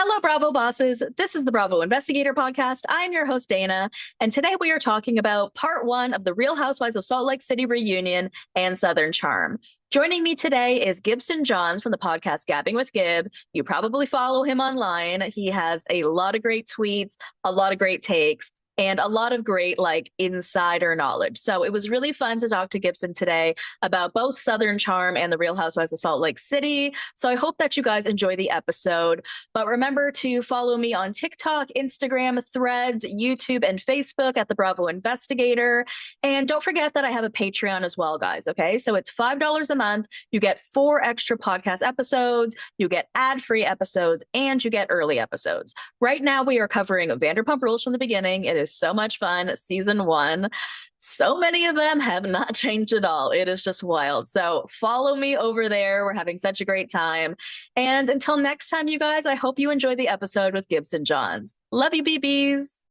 Hello, Bravo bosses. This is the Bravo Investigator podcast. I'm your host, Dana, and today we are talking about part one of the Real Housewives of Salt Lake City reunion and Southern Charm. Joining me today is Gibson Johns from the podcast Gabbing with Gib. You probably follow him online. He has a lot of great tweets, a lot of great takes, and a lot of great insider knowledge. So it was really fun to talk to Gibson today about both Southern Charm and the Real Housewives of Salt Lake City. So I hope that you guys enjoy the episode. But remember to follow me on TikTok, Instagram, Threads, YouTube, and Facebook at the Bravo Investigator. And don't forget that I have a Patreon as well, guys. Okay, so it's $5 a month. You get 4 extra podcast episodes, you get ad-free episodes, and you get early episodes. Right now, we are covering Vanderpump Rules from the beginning. It is so much fun. Season 1. So many of them have not changed at all. It is just wild. So follow me over there. We're having such a great time. And until next time, you guys, I hope you enjoy the episode with Gibson Johns. Love you, BBs.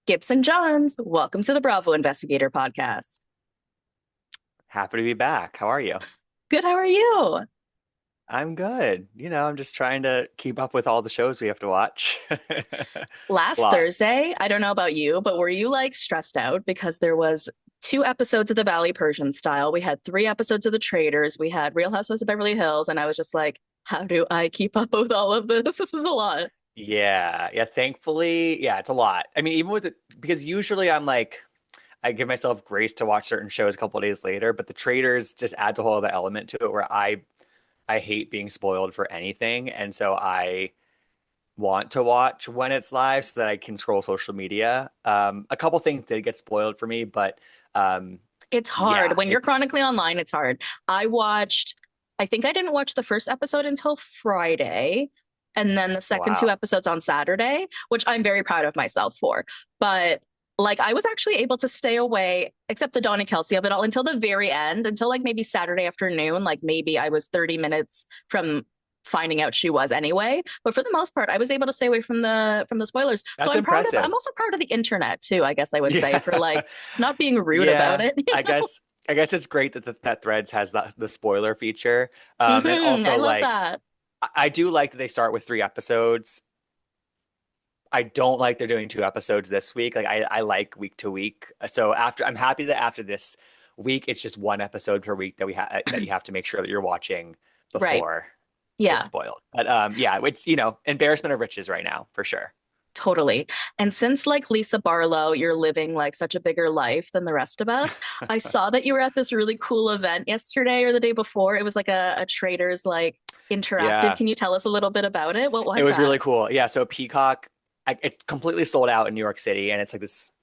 Gibson Johns, welcome to the Bravo Investigator podcast. Happy to be back. How are you? Good, how are you? I'm good. I'm just trying to keep up with all the shows we have to watch. Last Thursday, I don't know about you, but were you stressed out because there was 2 episodes of the Valley Persian Style. We had 3 episodes of the Traders. We had Real Housewives of Beverly Hills. And I was just like, how do I keep up with all of this? This is a lot. Yeah. Thankfully, it's a lot. I mean, even with it, because usually I give myself grace to watch certain shows a couple of days later, but the Traders just adds a whole other element to it where I hate being spoiled for anything. And so I want to watch when it's live so that I can scroll social media. A couple things did get spoiled for me, but it's hard. When you're chronically online, it's hard. I think I didn't watch the first episode until Friday, and then the second 2 episodes on Saturday, which I'm very proud of myself for. But I was actually able to stay away, except the Donna Kelsey of it all, until the very end, until maybe Saturday afternoon. Maybe I was 30 minutes from finding out she was anyway. But for the most part, I was able to stay away from the spoilers. That's so impressive. I'm also proud of the internet too, I guess I would say, for not being rude about it. I guess it's great that that Threads has the spoiler feature. And also I love that. I do like that they start with 3 episodes. I don't like they're doing 2 episodes this week. I like week to week. So I'm happy that after this week, it's just 1 episode per week that that you have to make sure that you're watching before it's spoiled. But it's embarrassment of riches right now for sure. Totally. And since Lisa Barlow, you're living such a bigger life than the rest of us, I saw that you were at this really cool event yesterday or the day before. It was a Traders interactive. Yeah. Can you tell us a little bit about it? What was it? It was really cool. Yeah. So Peacock, it's completely sold out in New York City, and it's this.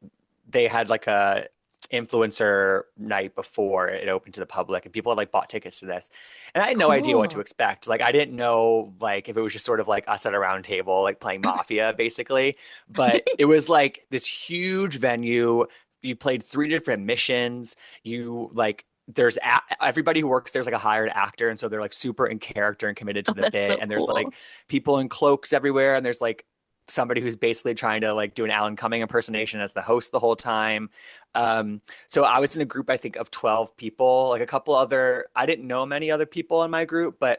They had a influencer night before it opened to the public, and people had bought tickets to this, and I had no idea what to expect. I didn't know if it was just sort of us at a round table playing Mafia basically, but it was this huge venue. You played 3 different missions. You there's everybody who works there's a hired actor, and so they're super in character and committed to the bit. So and there's cool. People in cloaks everywhere, and there's somebody who's basically trying to do an Alan Cumming impersonation as the host the whole time. So I was in a group, I think, of 12 people, a couple other, I didn't know many other people in my group, but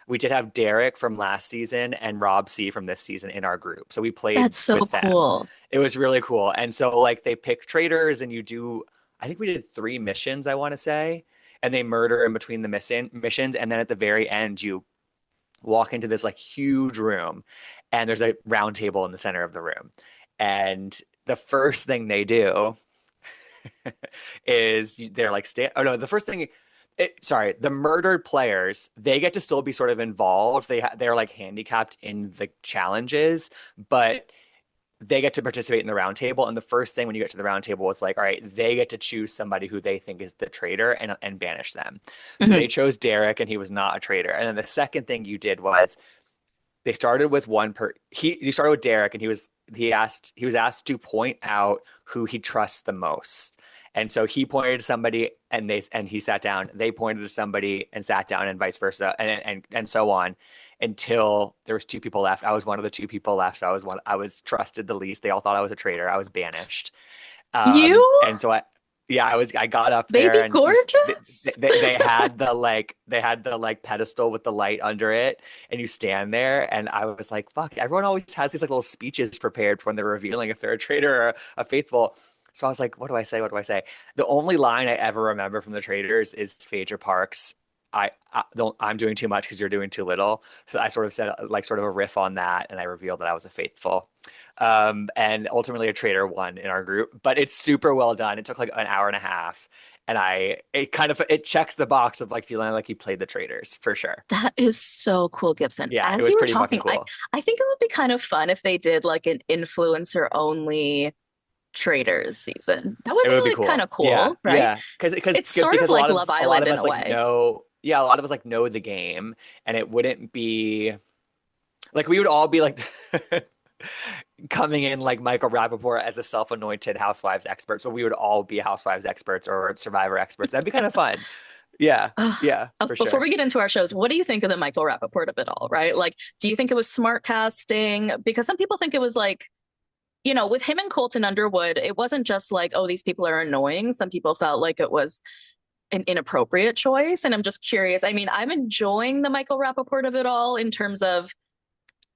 we did have Derek from last season and Rob C from this season in our group. So we played That's so with them. cool. It was really cool. And so they pick traders, and I think we did 3 missions, I want to say, and they murder in between the missions. And then at the very end, you walk into this huge room, and there's a round table in the center of the room. And the first thing they do is they're the first thing, the murdered players, they get to still be sort of involved. They're handicapped in the challenges, but they get to participate in the round table. And the first thing when you get to the round table was all right, they get to choose somebody who they think is the traitor and banish them. So they chose Derek, and he was not a traitor. And then the second thing you did was they started with you started with Derek, and he was asked to point out who he trusts the most. And so he pointed to somebody and he sat down. They pointed to somebody and sat down, and vice versa, and so on until there was two people left. I was one of the two people left. So I was trusted the least. They all thought I was a traitor. I was banished. You, And so I got up baby there and gorgeous. they had the pedestal with the light under it, and you stand there, and I was like, fuck, everyone always has these like little speeches prepared for when they're revealing if they're a traitor or a faithful. So I was like, what do I say? What do I say? The only line I ever remember from the traitors is Phaedra Parks. I'm doing too much because you're doing too little. So I sort of said like sort of a riff on that, and I revealed that I was a faithful. And ultimately a traitor won in our group, but it's super well done. It took like an hour and a half, and it checks the box of like feeling like he played the traitors for sure. That is so cool, Gibson. Yeah, it As was you were pretty fucking talking, cool. I think it would be kind of fun if they did like an influencer only traders season. That would It be would be like kind cool. of Yeah, cool, right? yeah, because It's sort of because like Love a lot Island of in us a like way. know, yeah, a lot of us like know the game, and it wouldn't be like we would all be like coming in like Michael Rappaport as a self-anointed housewives experts, but we would all be housewives experts or survivor experts. That'd be kind of fun. Yeah, yeah, for Before sure. we get into our shows, what do you think of the Michael Rappaport of it all, right? Like, do you think it was smart casting? Because some people think it was like, with him and Colton Underwood, it wasn't just like, oh, these people are annoying. Some people felt like it was an inappropriate choice. And I'm just curious. I mean, I'm enjoying the Michael Rappaport of it all in terms of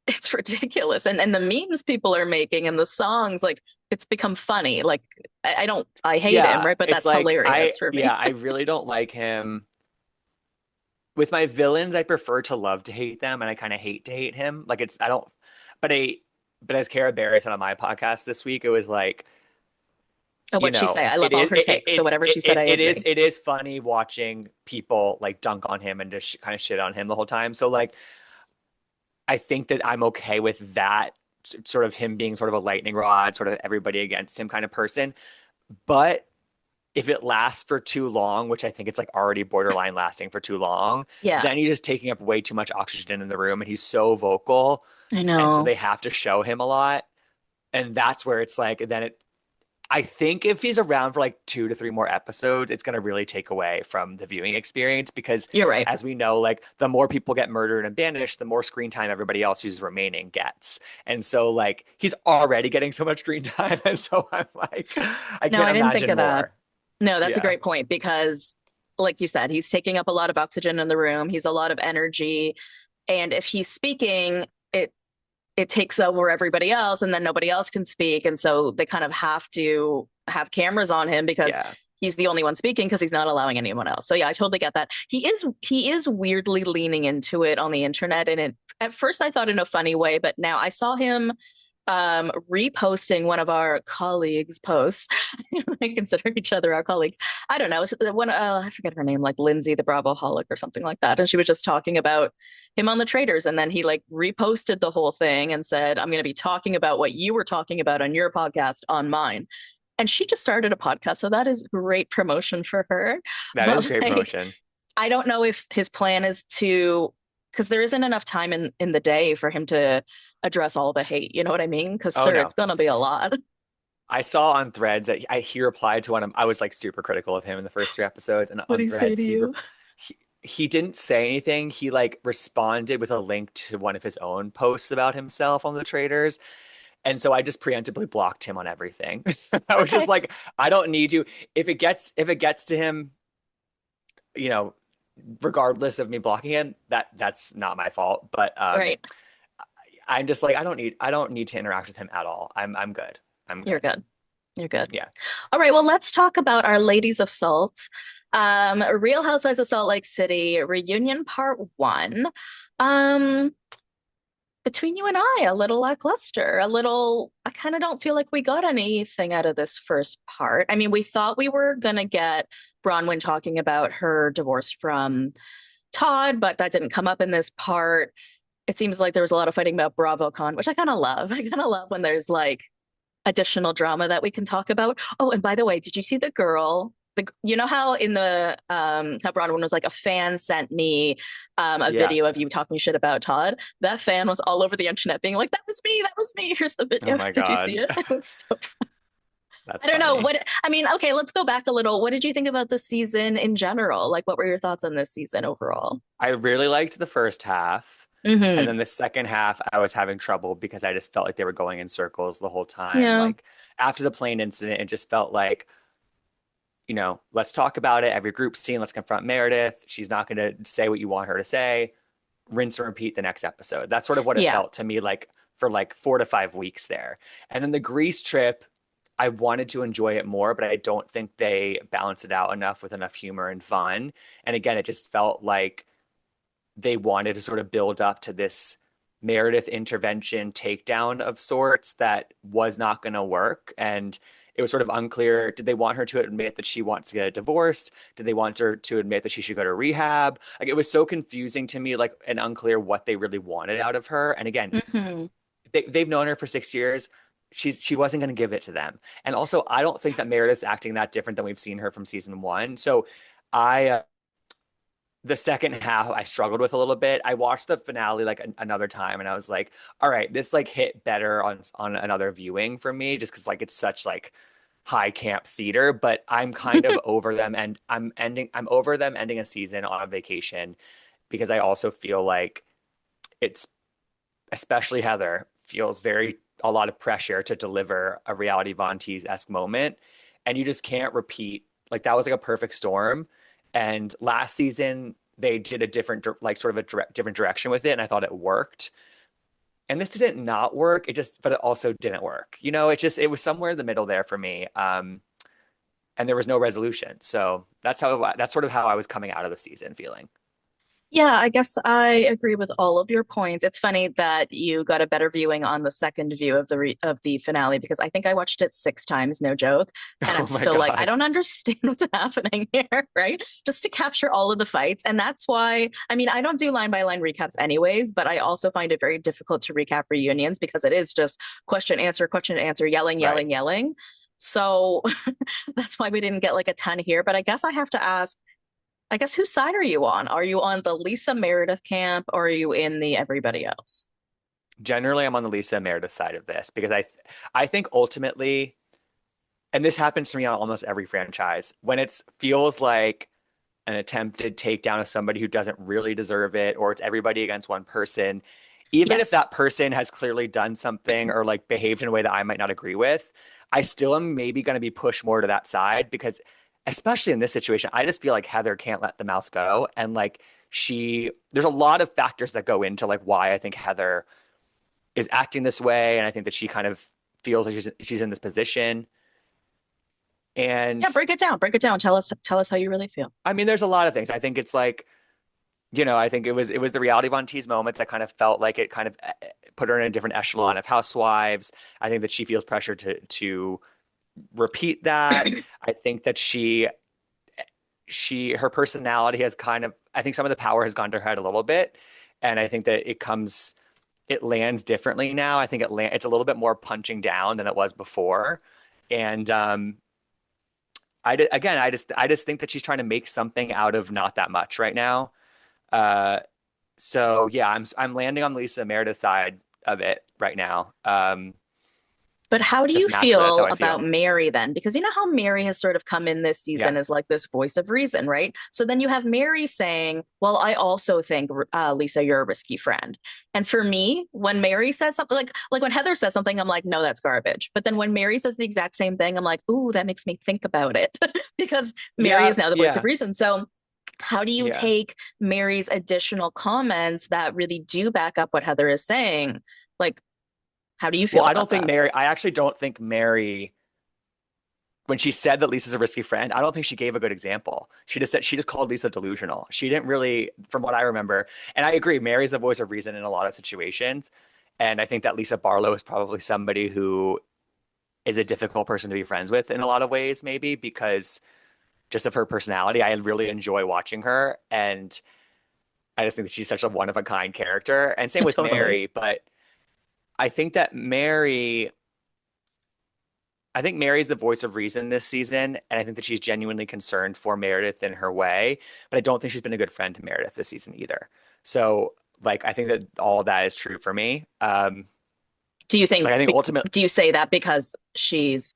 it's ridiculous. And the memes people are making and the songs, like it's become funny. Like I hate him, Yeah, right? But it's that's like hilarious for me. I really don't like him. With my villains, I prefer to love to hate them, and I kind of hate to hate him. Like I don't, but but as Cara Berry said on my podcast this week, it was like, Oh, what'd she say? I it love all is her takes. So whatever she said, I agree. it is funny watching people like dunk on him and just kind of shit on him the whole time. So like, I think that I'm okay with that sort of him being sort of a lightning rod, sort of everybody against him kind of person. But if it lasts for too long, which I think it's like already borderline lasting for too long, Yeah, then he's just taking up way too much oxygen in the room, and he's so vocal. I And so know. they have to show him a lot. And that's where it's like, I think if he's around for like 2 to 3 more episodes, it's going to really take away from the viewing experience because, You're right. as we know, like the more people get murdered and banished, the more screen time everybody else who's remaining gets. And so, like, he's already getting so much screen time. And so I'm like, I No, can't I didn't think imagine of that. more. No, that's a Yeah. great point because, like you said, he's taking up a lot of oxygen in the room. He's a lot of energy. And if he's speaking, it takes over everybody else and then nobody else can speak. And so they kind of have to have cameras on him because Yeah. he's the only one speaking because he's not allowing anyone else. So yeah, I totally get that. He is weirdly leaning into it on the internet. And at first I thought in a funny way, but now I saw him reposting one of our colleagues' posts. I consider each other our colleagues. I don't know. It's the one I forget her name, like Lindsay the Bravoholic or something like that. And she was just talking about him on the traders. And then he like reposted the whole thing and said, I'm going to be talking about what you were talking about on your podcast on mine. And she just started a podcast. So that is great promotion for her. That is But great like, promotion. I don't know if his plan is to, because there isn't enough time in the day for him to address all the hate. You know what I mean? Because, Oh sir, no. it's going to be a lot. I saw on Threads that he replied to one of I was like super critical of him in the first 3 episodes, and What do on you say to Threads you? he didn't say anything. He like responded with a link to one of his own posts about himself on the traders. And so I just preemptively blocked him on everything. I was just Okay. like, I don't need you. If it gets to him, you know, regardless of me blocking him, that's not my fault. But Right. I'm just like, I don't need to interact with him at all. I'm good. I'm You're good. good. You're good. Yeah. All right. Well, let's talk about our Ladies of Salt. Real Housewives of Salt Lake City reunion part one. Um, Between you and I, a little lackluster, I kind of don't feel like we got anything out of this first part. I mean, we thought we were gonna get Bronwyn talking about her divorce from Todd, but that didn't come up in this part. It seems like there was a lot of fighting about BravoCon, which I kind of love. I kind of love when there's like additional drama that we can talk about. Oh, and by the way, did you see the girl? You know how in the how Bronwyn was like a fan sent me a Yeah. video of you talking shit about Todd. That fan was all over the internet being like, that was me, here's the Oh video. my Did you see God. it? It was so That's I don't know funny. what I mean. Okay, let's go back a little. What did you think about the season in general? Like, what were your thoughts on this season overall? I really liked the first half. And Hmm. then the second half, I was having trouble because I just felt like they were going in circles the whole time. Yeah. Like after the plane incident, it just felt like, let's talk about it. Every group scene, let's confront Meredith. She's not going to say what you want her to say. Rinse and repeat the next episode. That's sort of what it Yeah. felt to me like for like 4 to 5 weeks there. And then the Greece trip, I wanted to enjoy it more, but I don't think they balanced it out enough with enough humor and fun. And again, it just felt like they wanted to sort of build up to this Meredith intervention takedown of sorts that was not going to work. And it was sort of unclear. Did they want her to admit that she wants to get a divorce? Did they want her to admit that she should go to rehab? Like it was so confusing to me, like and unclear what they really wanted out of her. And again, Hmm. they've known her for 6 years. She wasn't going to give it to them. And also, I don't think that Meredith's acting that different than we've seen her from season one. So I the second half I struggled with a little bit. I watched the finale like another time and I was like, all right, this like hit better on another viewing for me just because like it's such like high camp theater, but I'm kind of over them and I'm over them ending a season on a vacation because I also feel like it's especially Heather feels very a lot of pressure to deliver a reality Von Teese-esque moment. And you just can't repeat like that was like a perfect storm. And last season they did a different like sort of a different direction with it, and I thought it worked. And this didn't not work. But it also didn't work. It was somewhere in the middle there for me. And there was no resolution. So that's sort of how I was coming out of the season feeling. Yeah, I guess I agree with all of your points. It's funny that you got a better viewing on the second view of the finale because I think I watched it 6 times, no joke, and I'm Oh my still like, I God. don't understand what's happening here, right? Just to capture all of the fights, and that's why I mean I don't do line by line recaps anyways, but I also find it very difficult to recap reunions because it is just question answer, yelling, Right. yelling, yelling. So that's why we didn't get like a ton here. But I guess I have to ask. I guess whose side are you on? Are you on the Lisa Meredith camp or are you in the everybody else? Generally, I'm on the Lisa Meredith side of this because I think ultimately, and this happens to me on almost every franchise, when it feels like an attempted takedown of somebody who doesn't really deserve it, or it's everybody against one person, even if Yes. that person has clearly done something or like behaved in a way that I might not agree with, I still am maybe going to be pushed more to that side because, especially in this situation, I just feel like Heather can't let the mouse go. And like there's a lot of factors that go into like why I think Heather is acting this way. And I think that she kind of feels like she's in this position. Yeah, And break it down. Break it down. Tell us how you really feel. I mean, there's a lot of things. I think it's like, I think it was the reality Von Teese moment that kind of felt like it kind of put her in a different echelon of housewives. I think that she feels pressure to repeat that. I think that her personality has kind of I think some of the power has gone to her head a little bit, and I think that it lands differently now. I think it's a little bit more punching down than it was before, and again I just think that she's trying to make something out of not that much right now. Uh, so yeah, I'm landing on Lisa Meredith's side of it right now. But how do you Just naturally, that's how feel I about feel. Mary then? Because you know how Mary has sort of come in this Yeah. season as like this voice of reason, right? So then you have Mary saying, "Well, I also think Lisa, you're a risky friend." And for me, when Mary says something like when Heather says something, I'm like, "No, that's garbage." But then when Mary says the exact same thing, I'm like, "Ooh, that makes me think about it," because Mary Yeah. is now the voice of Yeah. reason. So how do you Yeah. take Mary's additional comments that really do back up what Heather is saying? Like, how do you Well, feel about that? I actually don't think Mary, when she said that Lisa's a risky friend, I don't think she gave a good example. She just called Lisa delusional. She didn't really, from what I remember, and I agree, Mary's the voice of reason in a lot of situations. And I think that Lisa Barlow is probably somebody who is a difficult person to be friends with in a lot of ways, maybe because just of her personality. I really enjoy watching her. And I just think that she's such a one of a kind character. And same with Totally. Mary, but I think that I think Mary's the voice of reason this season, and I think that she's genuinely concerned for Meredith in her way, but I don't think she's been a good friend to Meredith this season either. So, like, I think that all of that is true for me. Do you think, Like, I think ultimately, do you say that because she's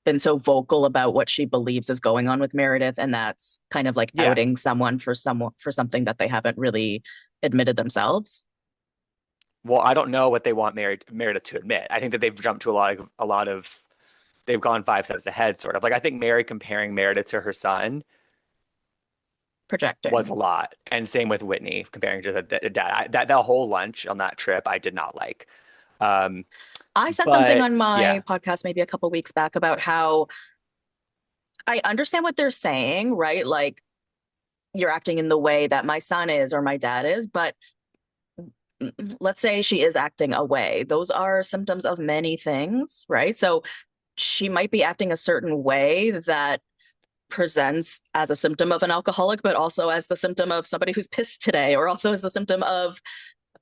been so vocal about what she believes is going on with Meredith, and that's kind of like Yeah. outing someone for something that they haven't really admitted themselves. Well, I don't know what they want Meredith to admit. I think that they've jumped to a lot of they've gone 5 steps ahead, sort of. Like I think Mary comparing Meredith to her son was a Projecting. lot, and same with Whitney comparing to the dad. That whole lunch on that trip, I did not like. Um, I said something but on my yeah, podcast maybe a couple weeks back about how I understand what they're saying, right? Like you're acting in the way that my son is or my dad is, but let's say she is acting away. Those are symptoms of many things, right? So she might be acting a certain way that presents as a symptom of an alcoholic, but also as the symptom of somebody who's pissed today, or also as the symptom of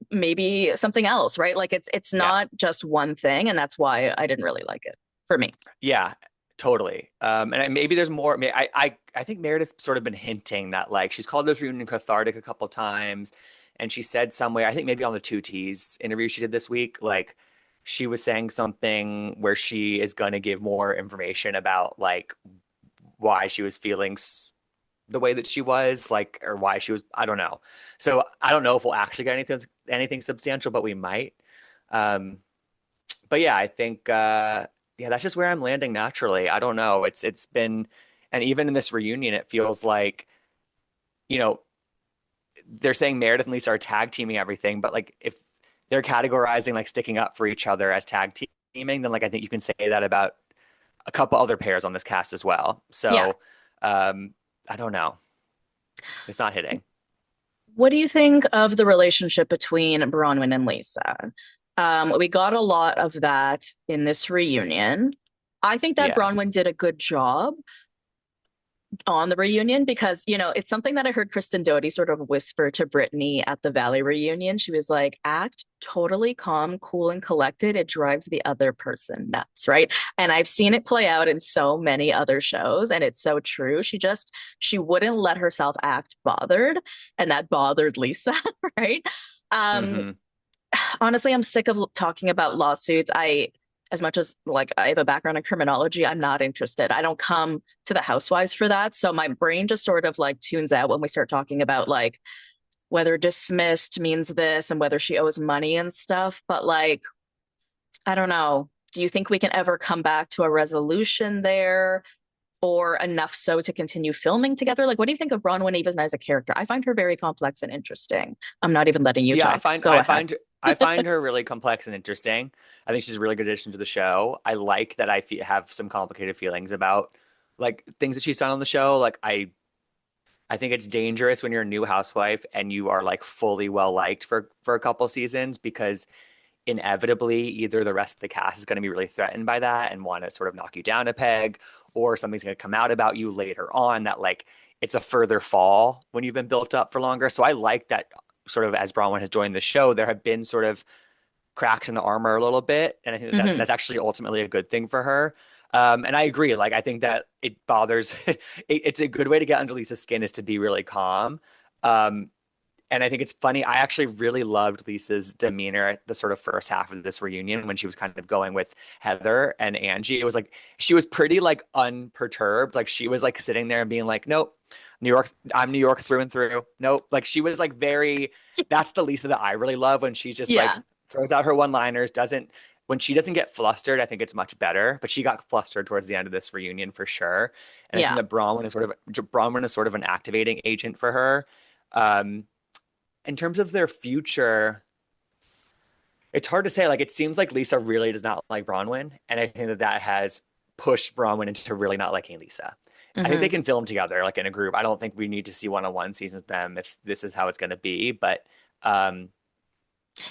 maybe something else, right? Like it's yeah, not just one thing, and that's why I didn't really like it for me. yeah, totally. Maybe there's more. I think Meredith's sort of been hinting that like she's called this reunion cathartic a couple times, and she said somewhere, I think maybe on the Two T's interview she did this week, like she was saying something where she is going to give more information about like why she was feeling the way that she was, like, or why she was, I don't know. So I don't know if we'll actually get anything substantial, but we might. Um, but yeah, I think yeah, that's just where I'm landing naturally. I don't know. It's been, and even in this reunion, it feels like, you know, they're saying Meredith and Lisa are tag teaming everything, but like if they're categorizing like sticking up for each other as tag teaming, then like I think you can say that about a couple other pairs on this cast as well. Yeah. So I don't know. It's not hitting. What do you think of the relationship between Bronwyn and Lisa? We got a lot of that in this reunion. I think that Yeah. Bronwyn did a good job on the reunion because, it's something that I heard Kristen Doty sort of whisper to Brittany at the Valley reunion. She was like, act totally calm, cool, and collected. It drives the other person nuts, right? And I've seen it play out in so many other shows, and it's so true. She wouldn't let herself act bothered, and that bothered Lisa, right? Um, Hmm. Honestly, I'm sick of talking about lawsuits. As much as like I have a background in criminology, I'm not interested. I don't come to the housewives for that. So my brain just sort of like tunes out when we start talking about like whether dismissed means this and whether she owes money and stuff. But like, I don't know. Do you think we can ever come back to a resolution there or enough so to continue filming together? Like, what do you think of Bronwyn even as a character? I find her very complex and interesting. I'm not even letting you Yeah, talk. Go ahead. I find her really complex and interesting. I think she's a really good addition to the show. I like that have some complicated feelings about like things that she's done on the show. Like I think it's dangerous when you're a new housewife and you are like fully well liked for a couple seasons because inevitably either the rest of the cast is going to be really threatened by that and want to sort of knock you down a peg, or something's going to come out about you later on that like it's a further fall when you've been built up for longer. So I like that sort of as Bronwyn has joined the show, there have been sort of cracks in the armor a little bit, and I think that Hmm. that's actually ultimately a good thing for her. And I agree. Like I think that it bothers. It's a good way to get under Lisa's skin is to be really calm. Um, and I think it's funny. I actually really loved Lisa's demeanor at the sort of first half of this reunion when she was kind of going with Heather and Angie. It was like she was pretty like unperturbed. Like she was like sitting there and being like, "Nope, New York. I'm New York through and through. Nope." Like she was like very. That's the Lisa that I really love when she's just like Yeah. throws out her one-liners. Doesn't when she doesn't get flustered. I think it's much better. But she got flustered towards the end of this reunion for sure. And I think Yeah. that Bronwyn is sort of an activating agent for her. Um, in terms of their future, it's hard to say. Like, it seems like Lisa really does not like Bronwyn, and I think that that has pushed Bronwyn into really not liking Lisa. I think they Hmm. can film together, like in a group. I don't think we need to see one-on-one seasons with them if this is how it's going to be. But, um,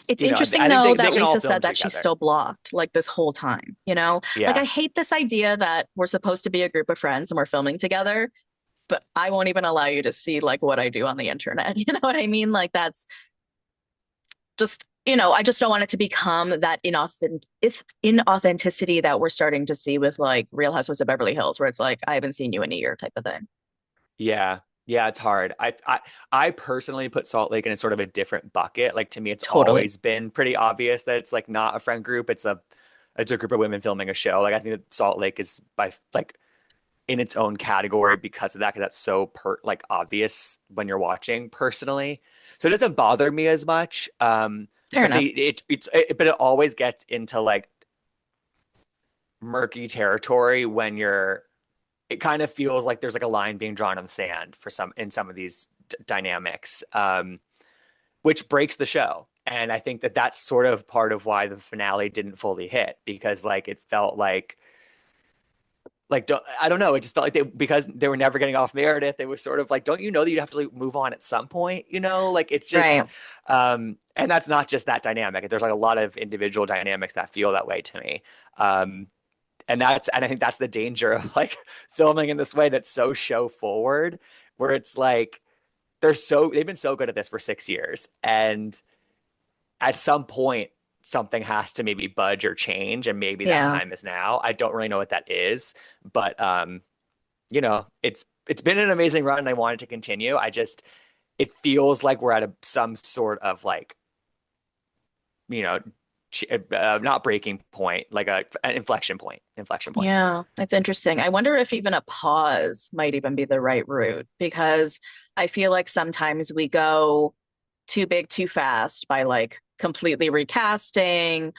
It's interesting I think though they that can all Lisa film said that she's together. still blocked like this whole time, you know? Like I Yeah, hate this idea that we're supposed to be a group of friends and we're filming together, but I won't even allow you to see like what I do on the internet. You know what I mean? Like that's just, I just don't want it to become that inauthenticity that we're starting to see with like Real Housewives of Beverly Hills, where it's like, I haven't seen you in a year type of thing. yeah, yeah. It's hard. I personally put Salt Lake in a sort of a different bucket. Like to me, it's Totally. always been pretty obvious that it's like not a friend group. It's it's a group of women filming a show. Like I think that Salt Lake is by like in its own category because of that, because that's so like obvious when you're watching personally. So it doesn't bother me as much. Fair But enough. but it always gets into like murky territory when you're it kind of feels like there's like a line being drawn in the sand for some in some of these dynamics, which breaks the show. And I think that that's sort of part of why the finale didn't fully hit because like it felt like I don't know, it just felt like they because they were never getting off Meredith, they were sort of like, don't you know that you have to like, move on at some point, you know? Like it's Right. just and that's not just that dynamic. There's like a lot of individual dynamics that feel that way to me. Um and I think that's the danger of like filming in this way that's so show forward, where it's like they've been so good at this for 6 years, and at some point something has to maybe budge or change, and maybe that Yeah. time is now. I don't really know what that is, but it's been an amazing run, and I want it to continue. It feels like we're at some sort of like you know not breaking point, like an inflection point. Yeah, it's interesting. I wonder if even a pause might even be the right route because I feel like sometimes we go too big too fast by like completely recasting,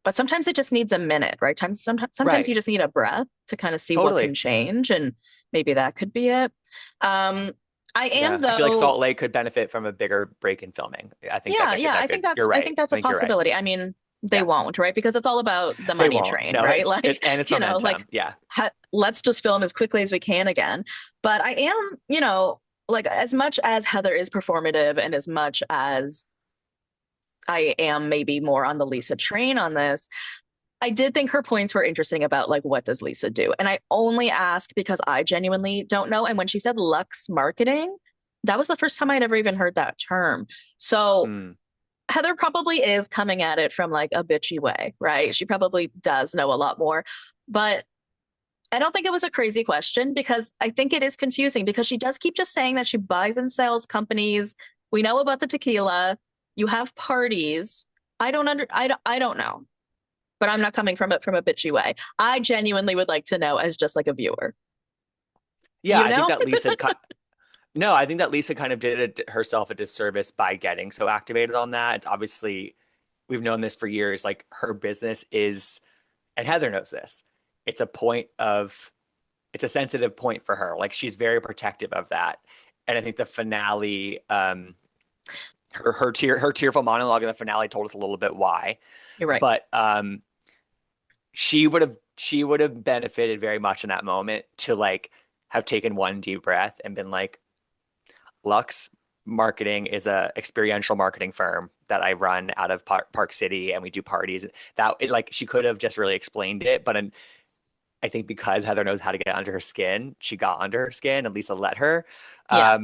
but sometimes it just needs a minute, right? Sometimes Right. you just need a breath to kind of see what can Totally. change, and maybe that could be it. Um, I am Yeah, I feel like though, Salt Lake could benefit from a bigger break in filming. I think yeah, yeah, you're I right. think that's I a think you're right. possibility. I mean, they Yeah, won't, right? Because it's all about the they money won't. train, No, right? it's Like, and it's like momentum. Yeah. let's just film as quickly as we can again. But I am, like as much as Heather is performative and as much as I am maybe more on the Lisa train on this, I did think her points were interesting about like what does Lisa do? And I only ask because I genuinely don't know. And when she said Lux marketing, that was the first time I'd ever even heard that term. So Mm. Heather probably is coming at it from like a bitchy way, right? She probably does know a lot more. But I don't think it was a crazy question because I think it is confusing because she does keep just saying that she buys and sells companies. We know about the tequila. You have parties. I don't know, but I'm not coming from it from a bitchy way. I genuinely would like to know as just like a viewer. Do Yeah, you I think know? that Lisa. No, I think that Lisa kind of did herself a disservice by getting so activated on that. It's obviously we've known this for years. Like her business is, and Heather knows this. It's a point of it's a sensitive point for her. Like she's very protective of that. And I think the finale, her tearful monologue in the finale told us a little bit why. You're right. But she would have benefited very much in that moment to like have taken one deep breath and been like, Lux Marketing is a experiential marketing firm that I run out of Park City, and we do parties. Like she could have just really explained it, but I think because Heather knows how to get under her skin, she got under her skin, and Lisa let her. Yeah.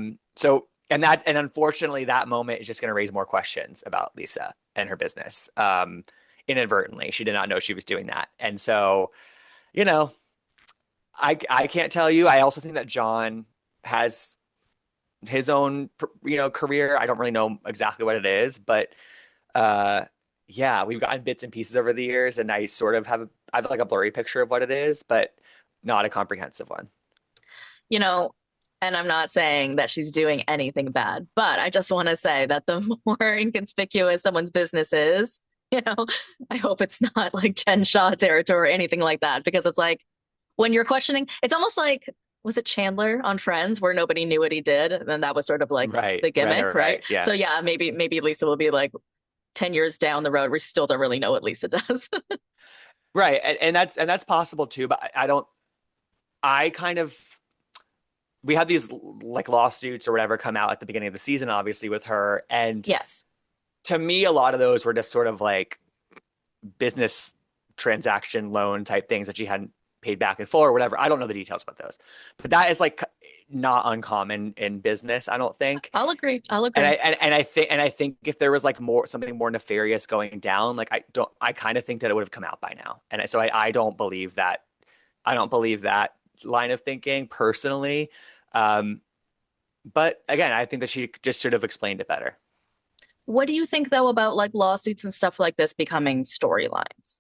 And unfortunately, that moment is just going to raise more questions about Lisa and her business. Inadvertently, she did not know she was doing that, and so you know, I can't tell you. I also think that John has his own career. I don't really know exactly what it is, but uh yeah, we've gotten bits and pieces over the years, and I have like a blurry picture of what it is, but not a comprehensive one. You know, and I'm not saying that she's doing anything bad, but I just want to say that the more inconspicuous someone's business is, you know, I hope it's not like Jen Shaw territory or anything like that, because it's like when you're questioning, it's almost like, was it Chandler on Friends where nobody knew what he did? And then that was sort of like Right, the right, gimmick, right, right? right. Yeah, So yeah, maybe Lisa will be like 10 years down the road, we still don't really know what Lisa does. right, and that's possible too. But I don't. I kind of we had these like lawsuits or whatever come out at the beginning of the season, obviously with her, and Yes. to me, a lot of those were just sort of like business transaction loan type things that she hadn't paid back in full or whatever. I don't know the details about those, but that is like not uncommon in business, I don't think. I'll agree. I'll And agree. I think if there was like something more nefarious going down, like I kind of think that it would have come out by now. And so I don't believe that. I don't believe that line of thinking personally. Um, but again, I think that she just should have explained it better. What do you think though about like lawsuits and stuff like this becoming storylines?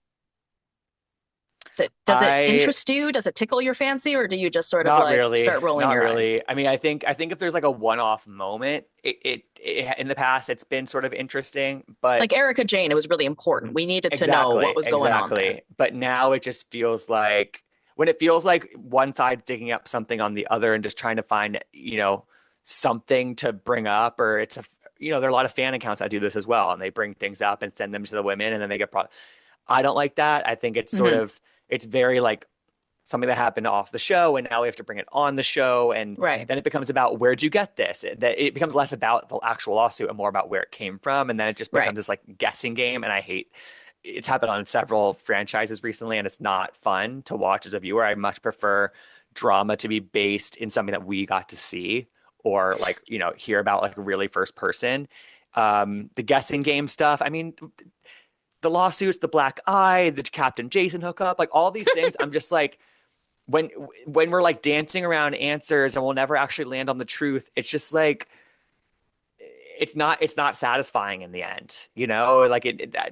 Does it I interest you? Does it tickle your fancy, or do you just sort of Not like really, start rolling not your eyes? really. I mean, I think if there's like a one-off moment, it in the past it's been sort of interesting, but Like Erica Jane, it was really important. We needed to know what exactly, was going on there. exactly. But now it just feels like when it feels like one side digging up something on the other and just trying to find, something to bring up, or there are a lot of fan accounts that do this as well, and they bring things up and send them to the women, and then they get I don't like that. I think Hmm. it's very like something that happened off the show, and now we have to bring it on the show, and Right. then it becomes about where'd you get this? That it becomes less about the actual lawsuit and more about where it came from, and then it just Right. becomes this like guessing game. And I hate it's happened on several franchises recently, and it's not fun to watch as a viewer. I much prefer drama to be based in something that we got to see or like hear about like really first person. The guessing game stuff. I mean, the lawsuits, the black eye, the Captain Jason hookup, like all these things. I'm just like when when we're like dancing around answers and we'll never actually land on the truth, it's just like it's not satisfying in the end, like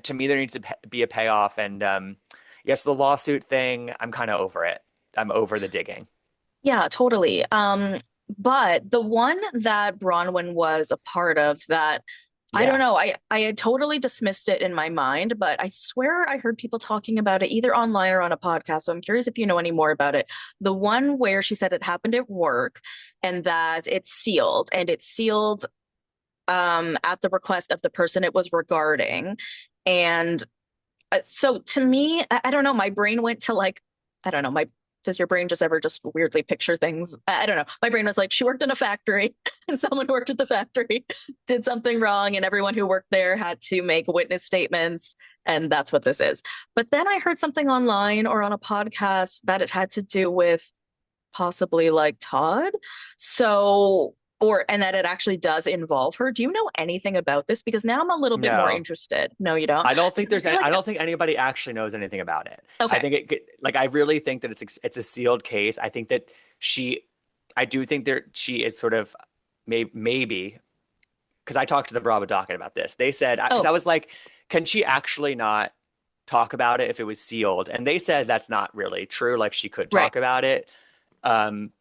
to me there needs to be a payoff. And yes, the lawsuit thing, I'm kind of over it. I'm over the digging. Yeah, totally. But the one that Bronwyn was a part of that I don't Yeah. know, I had totally dismissed it in my mind, but I swear I heard people talking about it either online or on a podcast. So I'm curious if you know any more about it. The one where she said it happened at work and that it's sealed at the request of the person it was regarding. And so to me, I don't know, my brain went to like, I don't know, my does your brain just ever just weirdly picture things? I don't know. My brain was like, she worked in a factory and someone who worked at the factory did something wrong, and everyone who worked there had to make witness statements. And that's what this is. But then I heard something online or on a podcast that it had to do with possibly like Todd. So, and that it actually does involve her. Do you know anything about this? Because now I'm a little bit more No. interested. No, you don't? I don't think Because I there's feel any, I like, don't think anybody actually knows anything about it. I okay, think like I really think that it's a sealed case. I think that she I do think that she is sort of maybe because I talked to the Bravo docket about this. They said, because oh, I was like, can she actually not talk about it if it was sealed? And they said that's not really true. Like she could right. talk about it. Um,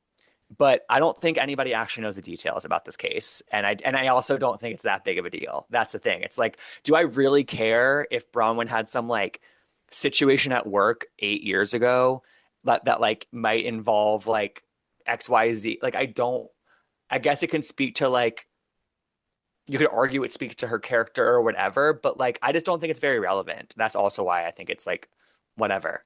but I don't think anybody actually knows the details about this case. And I also don't think it's that big of a deal. That's the thing. It's like, do I really care if Bronwyn had some like situation at work 8 years ago that like might involve like XYZ? Like I guess it can speak to like you could argue it speaks to her character or whatever, but like I just don't think it's very relevant. That's also why I think it's like whatever.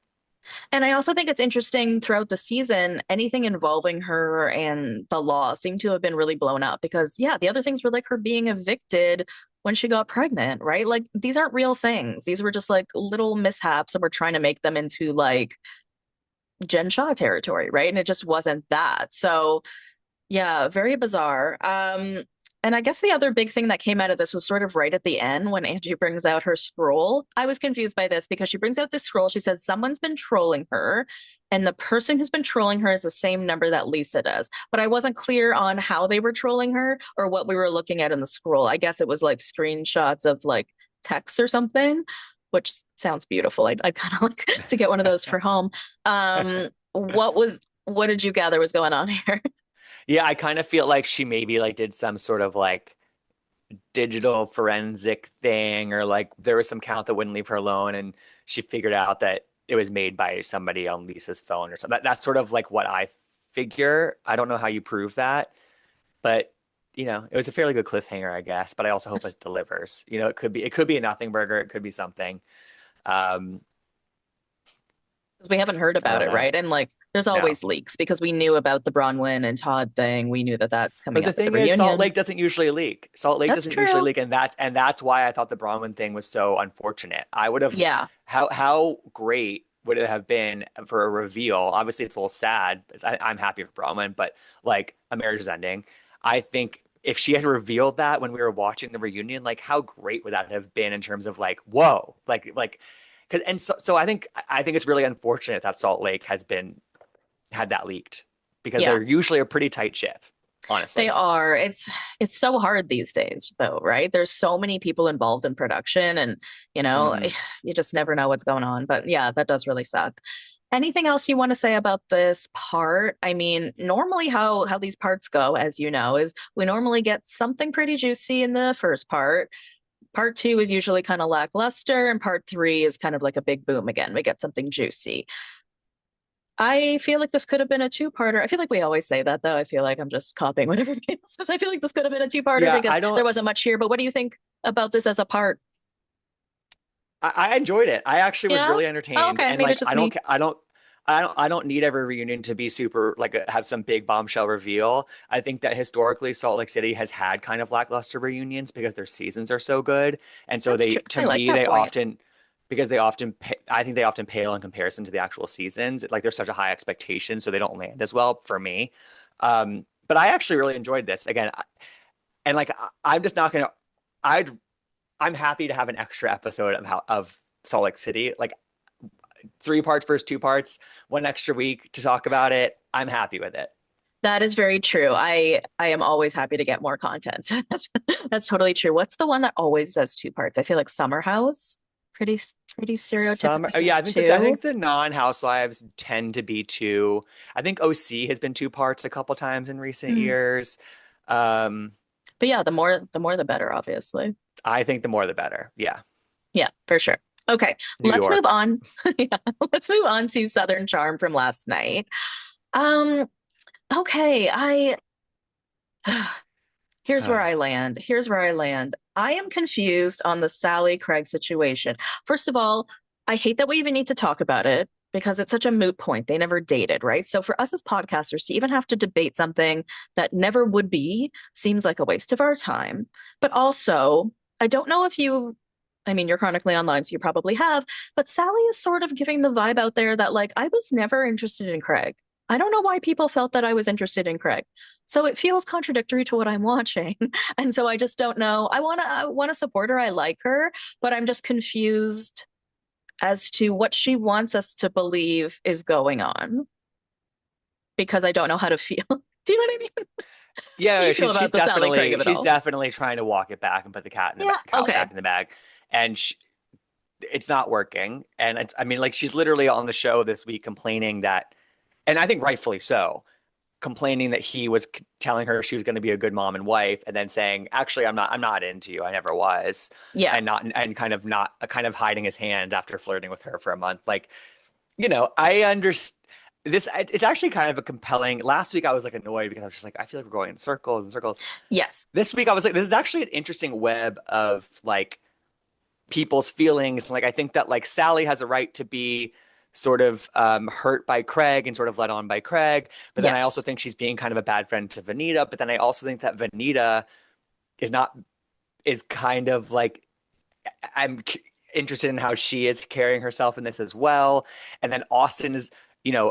And I also think it's interesting throughout the season, anything involving her and the law seemed to have been really blown up because, yeah, the other things were like her being evicted when she got pregnant, right? Like these aren't real things. These were just like little mishaps, and we're trying to make them into like Jen Shaw territory, right? And it just wasn't that. So, yeah, very bizarre. And I guess the other big thing that came out of this was sort of right at the end when Angie brings out her scroll. I was confused by this because she brings out this scroll. She says someone's been trolling her, and the person who's been trolling her is the same number that Lisa does. But I wasn't clear on how they were trolling her or what we were looking at in the scroll. I guess it was like screenshots of like text or something, which sounds beautiful. I'd kind of like to get one of those for home. What did you gather was going on here? Yeah, I kind of feel like she maybe like did some sort of like digital forensic thing, or like there was some count that wouldn't leave her alone, and she figured out that it was made by somebody on Lisa's phone or something. That's sort of like what I figure. I don't know how you prove that, but it was a fairly good cliffhanger, I guess. But I also hope it delivers. It could be a nothing burger, it could be something. Um, Because we haven't heard I about don't it, know. right? And like, there's No. always leaks because we knew about the Bronwyn and Todd thing. We knew that that's But coming the up at the thing is, Salt reunion. Lake doesn't usually leak. Salt Lake That's doesn't usually true. leak, and that's why I thought the Bronwyn thing was so unfortunate. I would have Yeah. how great would it have been for a reveal? Obviously, it's a little sad. I'm happy for Bronwyn, but like a marriage is ending. I think if she had revealed that when we were watching the reunion, like how great would that have been in terms of like, whoa, like, because and so I think it's really unfortunate that Salt Lake had that leaked because Yeah. they're usually a pretty tight ship, They honestly. are. It's so hard these days though, right? There's so many people involved in production, and you know, Hmm. you just never know what's going on. But yeah, that does really suck. Anything else you want to say about this part? I mean, normally how these parts go, as you know, is we normally get something pretty juicy in the first part. Part two is usually kind of lackluster, and part three is kind of like a big boom again. We get something juicy. I feel like this could have been a two-parter. I feel like we always say that, though. I feel like I'm just copying what everybody else says. I feel like this could have been a two-parter Yeah, because I don't. there wasn't much here. But what do you think about this as a part? I enjoyed it. I actually was Yeah? really Oh, entertained, okay, and maybe like it's just me. I don't need every reunion to be super like have some big bombshell reveal. I think that historically Salt Lake City has had kind of lackluster reunions because their seasons are so good, and so That's they true. to I like me that they point. often because they often I think they often pale in comparison to the actual seasons. Like there's such a high expectation, so they don't land as well for me. But I actually really enjoyed this again, and like I'm just not gonna. I'd I'm happy to have an extra episode of Salt Lake City. Like 3 parts versus 2 parts, one extra week to talk about it. I'm happy with it. That is very true. I am always happy to get more content. That's totally true. What's the one that always does two parts? I feel like Summer House pretty Summer, stereotypically yeah, does I two. think the non-housewives tend to be two. I think OC has been 2 parts a couple times in recent Mm. years. Um, But yeah, the more the better, obviously. I think the more the better. Yeah, Yeah, for sure. Okay, New let's move York. on. Yeah, let's move on to Southern Charm from last night. Um, okay, I here's where I land. Here's where I land. I am confused on the Sally Craig situation. First of all, I hate that we even need to talk about it because it's such a moot point. They never dated, right? So for us as podcasters to even have to debate something that never would be seems like a waste of our time. But also, I don't know if you, I mean, you're chronically online, so you probably have, but Sally is sort of giving the vibe out there that, like, I was never interested in Craig. I don't know why people felt that I was interested in Craig. So it feels contradictory to what I'm watching. And so I just don't know. I want to support her. I like her, but I'm just confused as to what she wants us to believe is going on because I don't know how to feel. Do you know what I mean? How do Yeah, you feel about the Sally Craig of it she's all? definitely trying to walk it back and put the Yeah, cat okay. back in the bag, and it's not working. And I mean, like she's literally on the show this week complaining that, and I think rightfully so, complaining that he was telling her she was going to be a good mom and wife, and then saying, "Actually, I'm not into you. I never was," Yeah. and not and kind of not kind of hiding his hand after flirting with her for a month. Like, I understand. It's actually kind of a compelling. Last week I was like annoyed because I was just like, I feel like we're going in circles and circles. Yes. This week I was like, this is actually an interesting web of like people's feelings. Like I think that like Sally has a right to be sort of hurt by Craig and sort of led on by Craig. But then I also Yes. think she's being kind of a bad friend to Vanita. But then I also think that Vanita is not is kind of like I'm interested in how she is carrying herself in this as well. And then Austin is,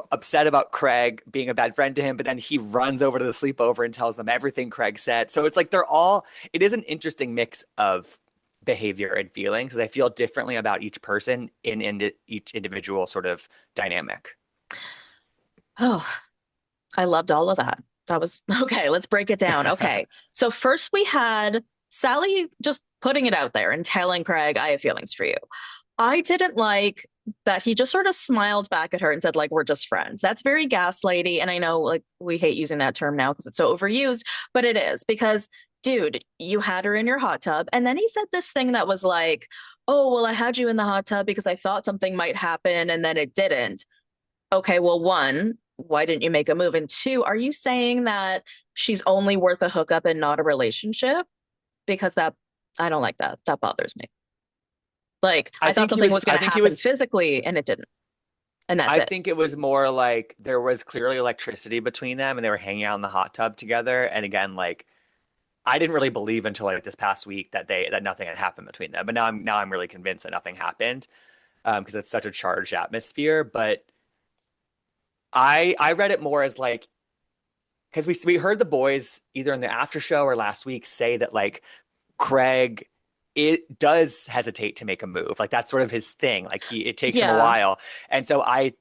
upset about Craig being a bad friend to him, but then he runs over to the sleepover and tells them everything Craig said. So it's like it is an interesting mix of behavior and feelings because I feel differently about each person in each individual sort of dynamic. Oh, I loved all of that. That was okay. Let's break it down. Okay. So first we had Sally just putting it out there and telling Craig, I have feelings for you. I didn't like that he just sort of smiled back at her and said, like, we're just friends. That's very gaslighty. And I know, like, we hate using that term now because it's so overused, but it is because, dude, you had her in your hot tub. And then he said this thing that was like, oh, well, I had you in the hot tub because I thought something might happen and then it didn't. Okay, well, one, why didn't you make a move? And two, are you saying that she's only worth a hookup and not a relationship? Because I don't like that. That bothers me. Like, I thought something was going I to think he happen was physically and it didn't. And that's I it. think it was more like there was clearly electricity between them and they were hanging out in the hot tub together. And again, like I didn't really believe until like this past week that nothing had happened between them. But now I'm really convinced that nothing happened because it's such a charged atmosphere. But I read it more as like because we heard the boys either in the after show or last week say that like Craig it does hesitate to make a move. Like that's sort of his thing. Like it takes him a Yeah. while. And so I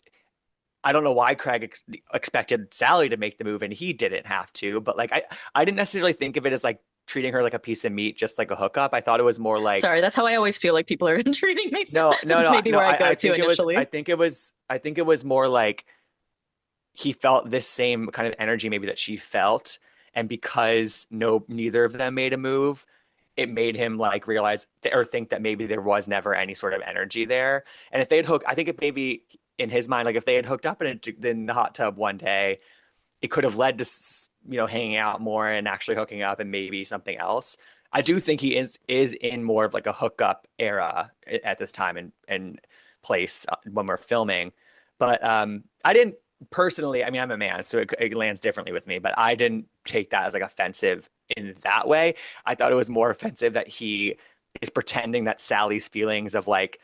don't know why Craig expected Sally to make the move and he didn't have to, but like I didn't necessarily think of it as like treating her like a piece of meat, just like a hookup. I thought it was more like, Sorry, that's how I always feel like people are treating me. So no, no, that's no, maybe no. where I I, go I to think it was, initially. I think it was more like he felt this same kind of energy maybe that she felt, and because neither of them made a move, it made him like realize or think that maybe there was never any sort of energy there. And if they'd hooked, I think it maybe in his mind, like if they had hooked up in the hot tub one day, it could have led to hanging out more and actually hooking up and maybe something else. I do think he is in more of like a hookup era at this time and place when we're filming. But I didn't personally. I mean, I'm a man, so it lands differently with me. But I didn't take that as like offensive in that way. I thought it was more offensive that he is pretending that Sally's feelings of like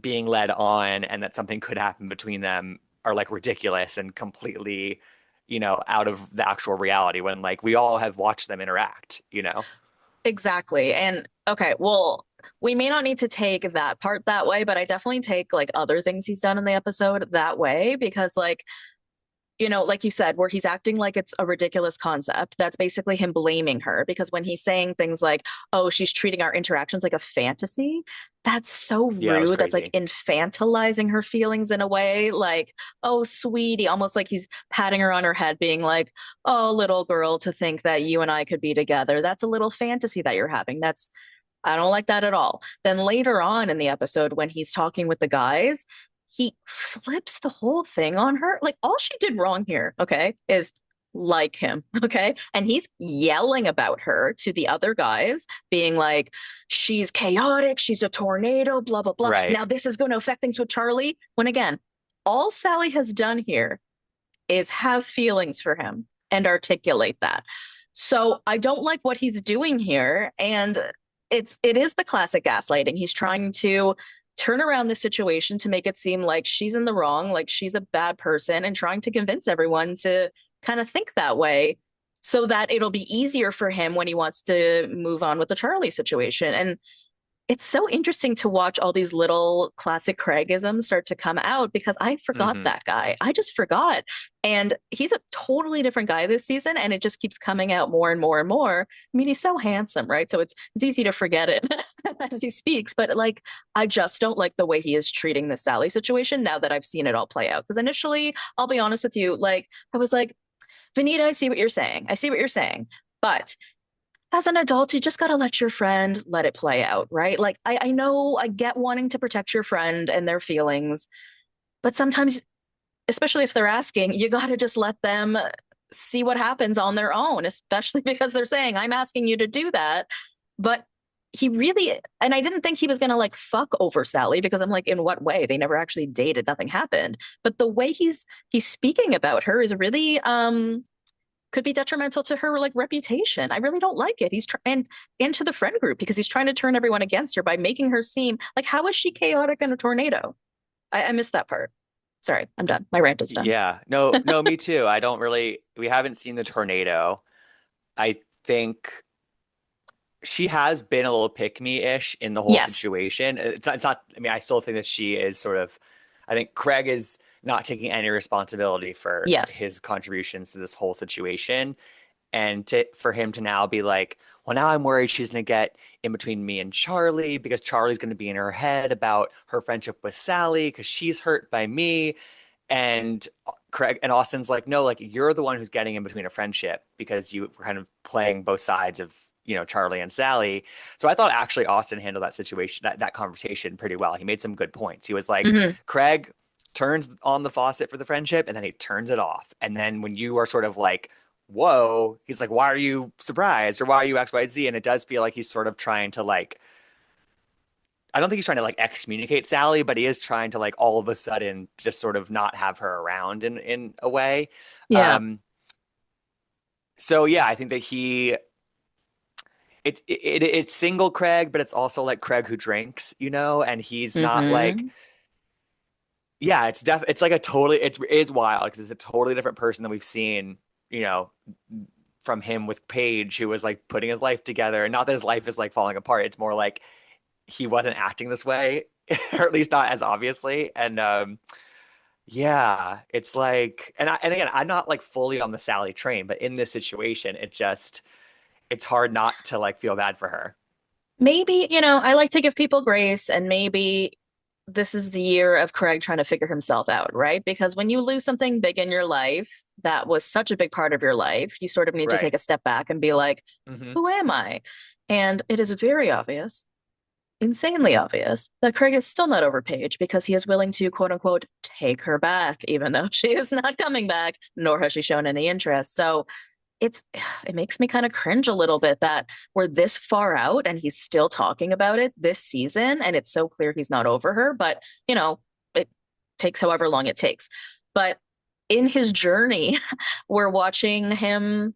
being led on and that something could happen between them are like ridiculous and completely, out of the actual reality when like we all have watched them interact. Exactly. And okay, well, we may not need to take that part that way, but I definitely take like other things he's done in the episode that way because like like you said, where he's acting like it's a ridiculous concept, that's basically him blaming her because when he's saying things like, oh, she's treating our interactions like a fantasy, that's so Yeah, it was rude. That's like crazy. infantilizing her feelings in a way, like, oh, sweetie, almost like he's patting her on her head, being like, oh, little girl, to think that you and I could be together. That's a little fantasy that you're having. I don't like that at all. Then later on in the episode, when he's talking with the guys, he flips the whole thing on her. Like all she did wrong here, okay, is like him, okay? And he's yelling about her to the other guys, being like, she's chaotic, she's a tornado, blah, blah, blah. Right. Now this is going to affect things with Charlie. When again, all Sally has done here is have feelings for him and articulate that. So I don't like what he's doing here. And it is the classic gaslighting. He's trying to turn around the situation to make it seem like she's in the wrong, like she's a bad person, and trying to convince everyone to kind of think that way so that it'll be easier for him when he wants to move on with the Charlie situation. And it's so interesting to watch all these little classic Craigisms start to come out because I forgot Hmm. that guy. I just forgot. And he's a totally different guy this season, and it just keeps coming out more and more and more. I mean, he's so handsome, right? So it's easy to forget it as he speaks. But like, I just don't like the way he is treating the Sally situation now that I've seen it all play out. Because initially, I'll be honest with you, like I was like, Vanita, I see what you're saying. I see what you're saying. But as an adult, you just got to let your friend let it play out, right? Like, I know I get wanting to protect your friend and their feelings, but sometimes, especially if they're asking, you got to just let them see what happens on their own, especially because they're saying, I'm asking you to do that. But he really, and I didn't think he was going to like fuck over Sally because I'm like, in what way? They never actually dated, nothing happened. But the way he's speaking about her is really could be detrimental to her like reputation. I really don't like it. And into the friend group because he's trying to turn everyone against her by making her seem like how is she chaotic in a tornado? I missed that part. Sorry, I'm done. My rant is done. Yeah. No, no, me too. We haven't seen the tornado. I think she has been a little pick me-ish in the whole Yes. situation. It's not, I mean, I still think that she is sort of, I think Craig is not taking any responsibility for Yes. his contributions to this whole situation. And for him to now be like, well, now I'm worried she's going to get in between me and Charlie because Charlie's going to be in her head about her friendship with Sally because she's hurt by me. And Craig and Austin's like, no, like you're the one who's getting in between a friendship because you were kind of playing both sides of, Charlie and Sally. So I thought actually Austin handled that situation, that conversation pretty well. He made some good points. He was like, Hmm. Craig turns on the faucet for the friendship and then he turns it off. And then when you are sort of like, whoa, he's like, why are you surprised or why are you XYZ? And it does feel like he's sort of trying to like, I don't think he's trying to like excommunicate Sally, but he is trying to like all of a sudden just sort of not have her around in a way. Yeah. Um, so yeah, I think that it's single Craig, but it's also like Craig who drinks, and he's not like, Hmm. yeah, it's like it is wild because it's a totally different person than we've seen, you know, from him with Paige, who was like putting his life together. And not that his life is like falling apart. It's more like he wasn't acting this way, or at least not as obviously. And yeah, it's like, and again, I'm not like fully on the Sally train, but in this situation, it just it's hard not to like feel bad for her. Maybe, I like to give people grace, and maybe this is the year of Craig trying to figure himself out, right? Because when you lose something big in your life that was such a big part of your life, you sort of need to take Right. a step back and be like, Hmm. who am I? And it is very obvious, insanely obvious, that Craig is still not over Paige because he is willing to, quote unquote, take her back, even though she is not coming back, nor has she shown any interest. So it's it makes me kind of cringe a little bit that we're this far out and he's still talking about it this season, and it's so clear he's not over her, but it takes however long it takes. But in his journey, we're watching him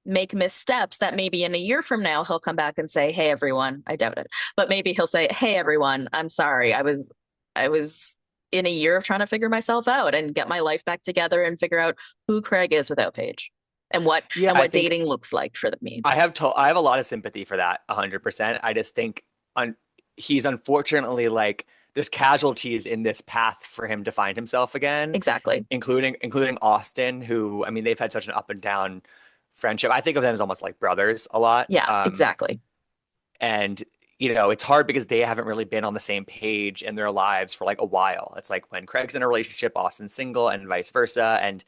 make missteps that maybe in a year from now he'll come back and say, "Hey everyone," I doubt it, but maybe he'll say, "Hey everyone, I'm sorry. I was in a year of trying to figure myself out and get my life back together and figure out who Craig is without Paige and what Yeah, and I what think dating looks like for me." I have a lot of sympathy for that, 100%. I just think un he's unfortunately like there's casualties in this path for him to find himself again, Exactly. including Austin, who I mean they've had such an up and down friendship. I think of them as almost like brothers a lot. Yeah, exactly. And it's hard because they haven't really been on the same page in their lives for like a while. It's like when Craig's in a relationship, Austin's single, and vice versa. And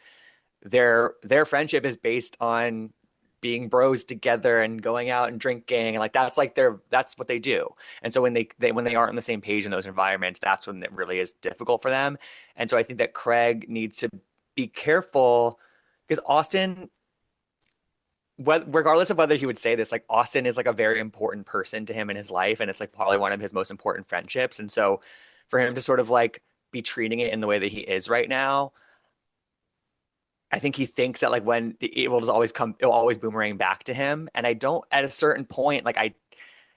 their friendship is based on being bros together and going out and drinking, and like that's what they do. And so when when they aren't on the same page in those environments, that's when it really is difficult for them. And so I think that Craig needs to be careful because Austin, regardless of whether he would say this, like Austin is like a very important person to him in his life, and it's like probably one of his most important friendships. And so for him to sort of like be treating it in the way that he is right now, I think he thinks that like when it will just always come, it will always boomerang back to him. And I don't, at a certain point,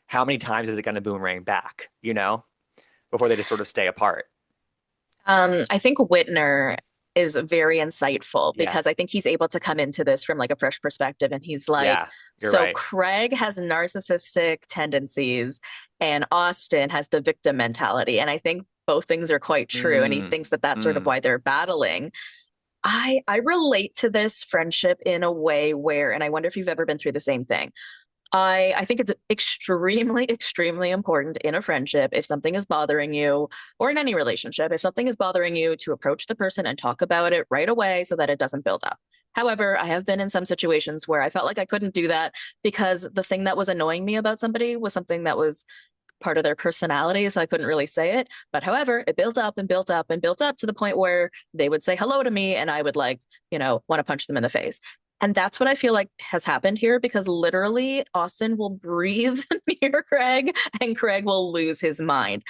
how many times is it going to boomerang back, before they just sort of stay apart? I think Whitner is very insightful Yeah. because I think he's able to come into this from like a fresh perspective, and he's like, Yeah. You're so right. Craig has narcissistic tendencies and Austin has the victim mentality. And I think both things are quite true. And he Mm, thinks that that's sort of mm, why they're battling. I relate to this friendship in a way where, and I wonder if you've ever been through the same thing. I think it's extremely, extremely important in a friendship, if something is bothering you, or in any relationship, if something is bothering you, to approach the person and talk about it right away so that it doesn't build up. However, I have been in some situations where I felt like I couldn't do that because the thing that was annoying me about somebody was something that was part of their personality, so I couldn't really say it. But however, it built up and built up and built up to the point where they would say hello to me and I would like, want to punch them in the face. And that's what I feel like has happened here because literally Austin will breathe near Craig and Craig will lose his mind.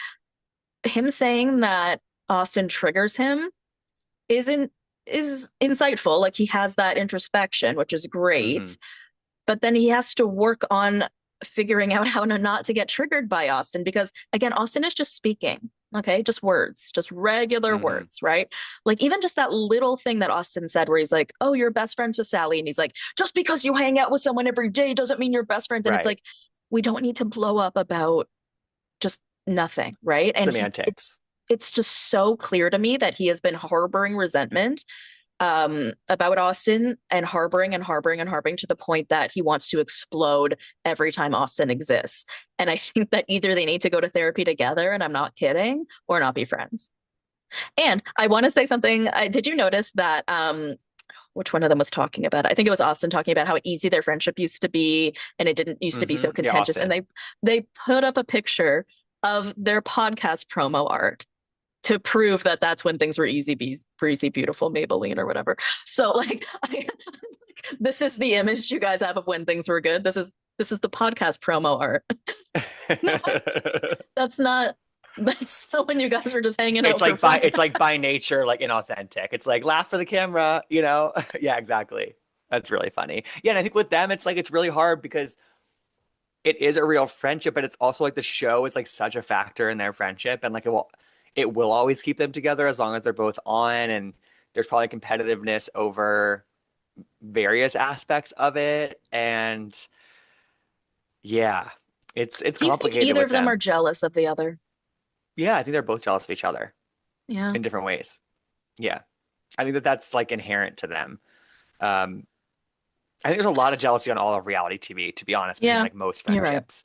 Him saying that Austin triggers him isn't is insightful. Like he has that introspection, which is hmm great, but then he has to work on figuring out how not to get triggered by Austin because again, Austin is just speaking. Okay, just words, just regular hmm words, right? Like even just that little thing that Austin said where he's like, "Oh, you're best friends with Sally." And he's like, "Just because you hang out with someone every day doesn't mean you're best friends." And it's Right. like we don't need to blow up about just nothing, right? And Semantics. it's just so clear to me that he has been harboring resentment about Austin and harboring and harboring and harboring to the point that he wants to explode every time Austin exists. And I think that either they need to go to therapy together, and I'm not kidding, or not be friends. And I want to say something. Did you notice that? Which one of them was talking about it? I think it was Austin talking about how easy their friendship used to be, and it didn't used to be so Yeah, contentious. And Austin. they put up a picture of their podcast promo art to prove that that's when things were easy, breezy, beautiful, Maybelline or whatever. So like, this is the image you guys have of when things were good. This is the podcast promo art. That's not. That's not when you guys were just hanging out for fun. It's like by nature like inauthentic. It's like laugh for the camera. Yeah, exactly. That's really funny. Yeah, and I think with them it's like it's really hard because it is a real friendship, but it's also like the show is like such a factor in their friendship, and like it will always keep them together as long as they're both on, and there's probably competitiveness over various aspects of it, and yeah, it's Do you think complicated either with of them are them. jealous of the other? Yeah, I think they're both jealous of each other Yeah. in different ways. Yeah, I think that that's like inherent to them. Um, I think there's a lot of jealousy on all of reality TV, to be honest, between Yeah, like most you're right. friendships.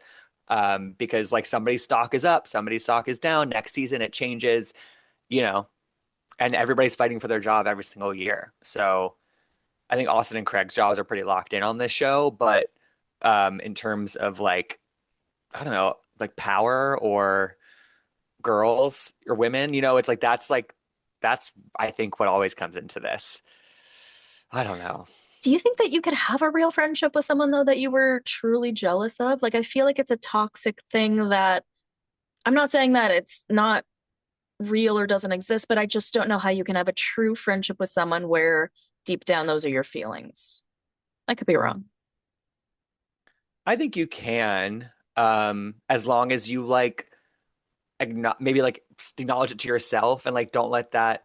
Because like somebody's stock is up, somebody's stock is down. Next season it changes, you know, and everybody's fighting for their job every single year. So I think Austin and Craig's jobs are pretty locked in on this show, but in terms of like, I don't know, like power or girls or women, it's that's I think what always comes into this. I don't know. Do you think that you could have a real friendship with someone though that you were truly jealous of? Like I feel like it's a toxic thing that I'm not saying that it's not real or doesn't exist, but I just don't know how you can have a true friendship with someone where deep down those are your feelings. I could be wrong. I think you can, as long as you like maybe like acknowledge it to yourself and like don't let that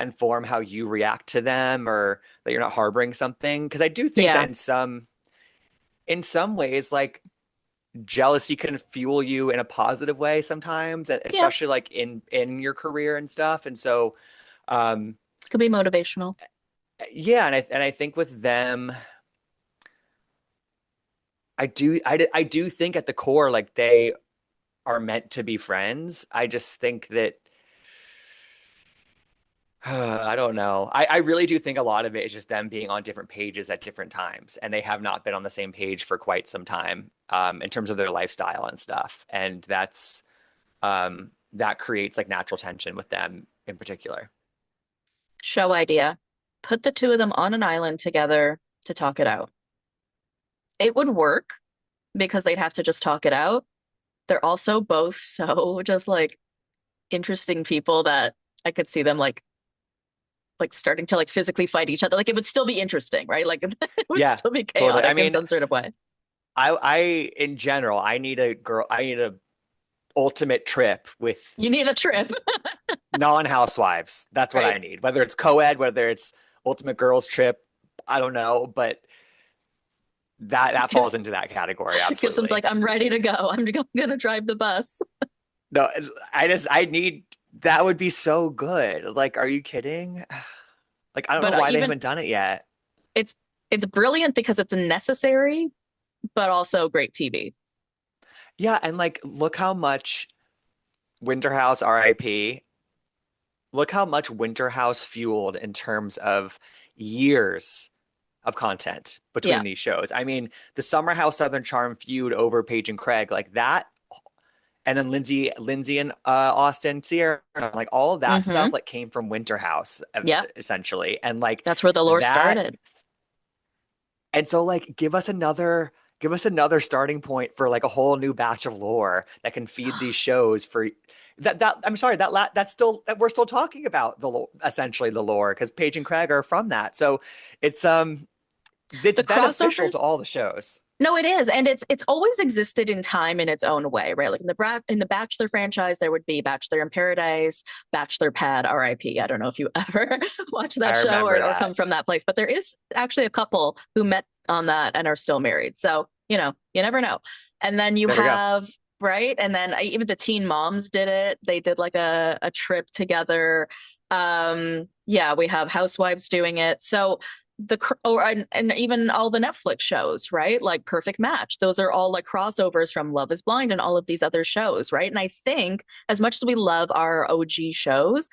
inform how you react to them or that you're not harboring something. Because I do think that Yeah. in some ways, like jealousy can fuel you in a positive way sometimes, Yeah. especially like in your career and stuff. And so, um, Could be motivational. yeah, and I think with them, I do think at the core, like they are meant to be friends. I just think that I don't know. I really do think a lot of it is just them being on different pages at different times, and they have not been on the same page for quite some time, in terms of their lifestyle and stuff. And that creates like natural tension with them in particular. Show idea. Put the two of them on an island together to talk it out. It would work because they'd have to just talk it out. They're also both so just like interesting people that I could see them like starting to like physically fight each other. Like it would still be interesting, right? Like it would Yeah, still be totally. I chaotic in mean, some sort of way. I in general, I need a ultimate trip with You need a trip. non-housewives. That's what I Right. need. Whether it's co-ed, whether it's ultimate girls trip, I don't know, but that falls into that category, Gibson's absolutely. like, I'm ready to go. Gonna drive the bus. No, I need that would be so good. Like, are you kidding? Like, I don't know But why they even haven't done it yet. it's it's brilliant because it's necessary, but also great TV. Yeah, and like look how much Winterhouse RIP, look how much Winterhouse fueled in terms of years of content Yeah. between these shows. I mean, the Summer House Southern Charm feud over Paige and Craig, like that, and then Lindsay and Austin, Sierra, like all of that Mm-hmm. stuff, like came from Winter House Yeah. essentially, and like That's where the lore that, started. and so like give us another starting point for like a whole new batch of lore that can feed these shows for that I'm sorry that's still that we're still talking about essentially the lore because Paige and Craig are from that, so it's The beneficial to crossovers. all the shows. No, it is, and it's always existed in time in its own way, right? Like in the Bachelor franchise, there would be Bachelor in Paradise, Bachelor Pad, R.I.P. I don't know if you ever watch that I show remember or come that. from that place, but there is actually a couple who met on that and are still married. So you never know. And then you There we go. have right, and then even the Teen Moms did it. They did like a trip together. Yeah, we have Housewives doing it. So and even all the Netflix shows, right? Like Perfect Match. Those are all like crossovers from Love is Blind and all of these other shows, right? And I think as much as we love our OG shows,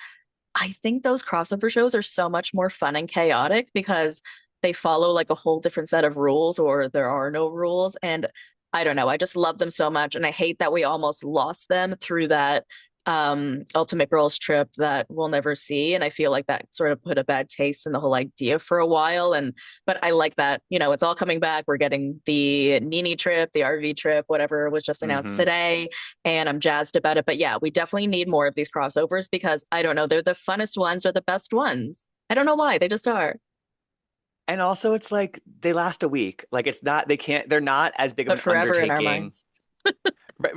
I think those crossover shows are so much more fun and chaotic because they follow like a whole different set of rules or there are no rules. And I don't know, I just love them so much. And I hate that we almost lost them through that Ultimate Girls trip that we'll never see. And I feel like that sort of put a bad taste in the whole idea for a while. But I like that, it's all coming back. We're getting the Nini trip, the RV trip, whatever was just announced Hmm. today. And I'm jazzed about it. But yeah, we definitely need more of these crossovers because I don't know, they're the funnest ones, they're the best ones. I don't know why, they just are. And also, it's like they last a week. Like it's not, they can't, they're not as big of But an forever in our undertaking. minds. But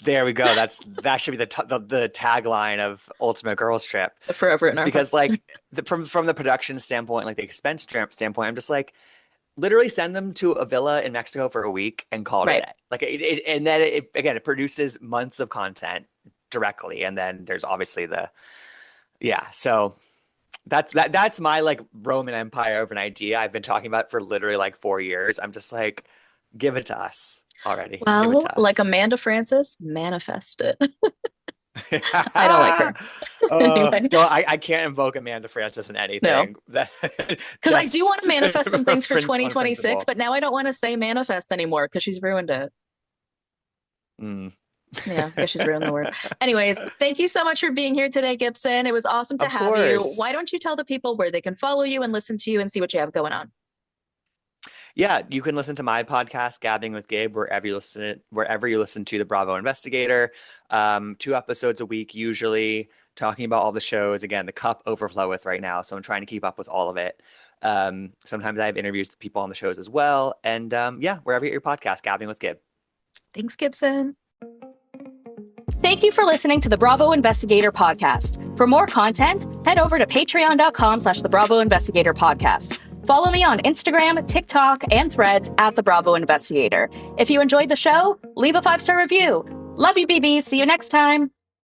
there we go. That should be the tagline of Ultimate Girls Trip. Forever in our Because hearts. like from the production standpoint, like the expense standpoint, I'm just like literally send them to a villa in Mexico for a week and call it a Right. day. Like and then again it produces months of content directly, and then there's obviously the yeah. So That's my like Roman Empire of an idea I've been talking about for literally like 4 years. I'm just like, give it to us already. Give it Well, to like us. Amanda Francis, manifest it. I don't like her. Anyway, I can't invoke Amanda Francis in no. anything. That Because I do want to just manifest some things for on 2026, principle. but now I don't want to say manifest anymore because she's ruined it. Mm. Yeah, I guess she's ruined the word. Anyways, thank you so much for being here today, Gibson. It was awesome to Of have you. course. Why don't you tell the people where they can follow you and listen to you and see what you have going on? Yeah, you can listen to my podcast, Gabbing with Gabe, wherever you listen to the Bravo Investigator. 2 episodes a week, usually talking about all the shows. Again, the cup overfloweth right now, so I'm trying to keep up with all of it. Sometimes I have interviews with people on the shows as well. And yeah, wherever you get your podcast, Gabbing with Gabe. Thanks, Gibson. Thank you for listening to the Bravo Investigator podcast. For more content, head over to patreon.com/the Bravo Investigator podcast. Follow me on Instagram, TikTok, and Threads at The Bravo Investigator. If you enjoyed the show, leave a 5-star review. Love you, BB. See you next time.